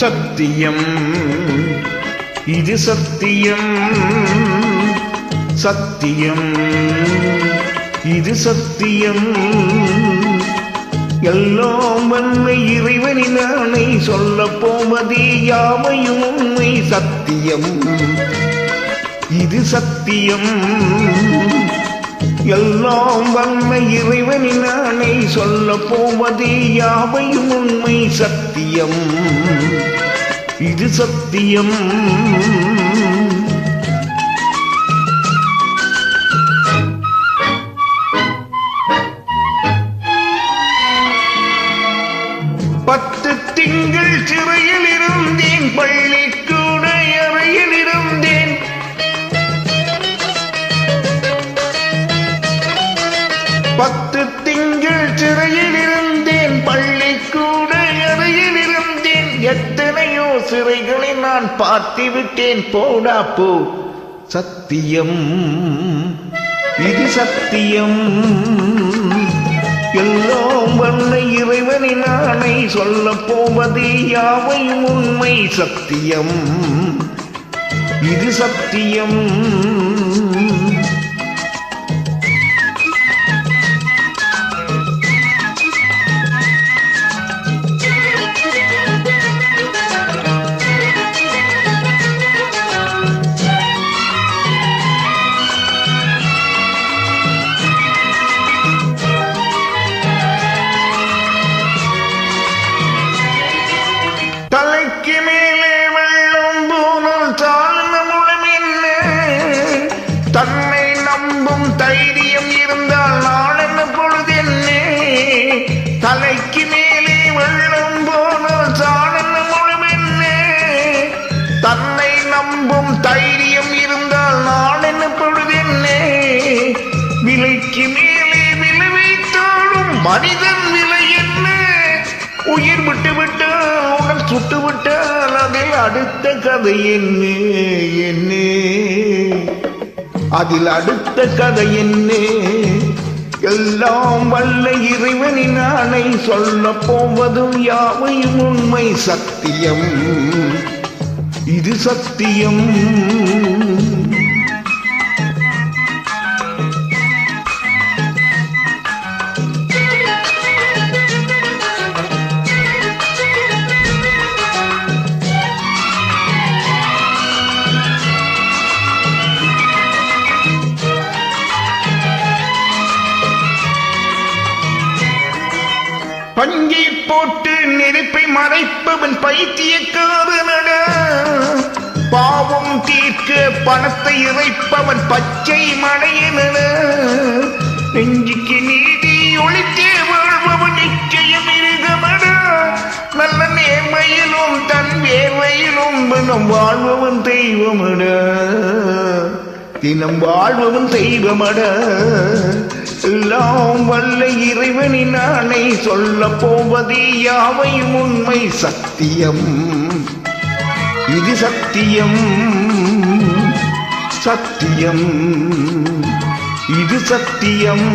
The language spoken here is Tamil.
சத்தியம் இது சத்தியம், சத்தியம் இது சத்தியம். எல்லாம் வல்ல இறைவனின் ஆணை, சொல்ல போவதே யாவையும் உண்மை. சத்தியம் இது சத்தியம். எல்லாம் வல்ல இறைவனின் ஆணை, சொல்ல போவதே யாவையும் உண்மை. சத்தியம் இது சத்தியம். பத்து திங்கள் சிறையில் இருந்தேன், பள்ளிக்கூட அறையில் இருந்தேன். பத்து திங்கள் சிறையில் இருந்தேன், பள்ளிக்கூட அறையில் இருந்தேன். எத்தனையோ சிறைகளை நான் பார்த்து விட்டேன். போடா போ. சத்தியம் இது சத்தியம். எல்லாம் வல்ல இறைவனின் ஆணை, சொல்ல போவது யாவையும் உண்மை. சத்தியம் இது சத்தியம். தலைக்கு மேலே வெள்ளம் போனால் தாழ்ந்த முழம் என்ன? தன்னை நம்பும் தைரியம் இருந்தால் நாளென்ன பொழுது என்ன? தலைக்கு மேலே வெள்ளம் போனால் தாழ்ந்த முழம் என்ன? தன்னை நம்பும் தைரியம் இருந்தால் நாளென்ன பொழுது என்ன? விலைக்கு மேலே விலை வைத்தாலும் மனிதன் விலை என்ன? உயிர் விட்டு விட்டால், உடல் சுட்டு விட்டால், அதில் அடுத்த கதை என்ன? என்ன அதில் அடுத்த கதை என்ன? எல்லாம் வல்ல இறைவனின் ஆணை, சொல்ல போவதும் யாவையும் உண்மை. சத்தியம் இது சத்தியம். பஞ்சை போட்டு நெருப்பை மறைப்பவன் பைத்தியக்காரனடா. பாவம் தீர்க்க பணத்தை இறைப்பவன் பச்சை மடையனடா. நெஞ்சுக்கு நீதி ஒளித்தே வாழ்பவன் நிச்சயம் இருகமடா. நல்ல நேர்மையிலும் தன் வேர்வையிலும் தினம் வாழ்பவன் தெய்வமடா. தினம் வாழ்பவன் தெய்வமடா. எல்லாம் வல்ல இறைவனின் ஆணை, சொல்ல போவது யாவையும் உண்மை. சத்தியம் இது சத்தியம். சத்தியம் இது சத்தியம்.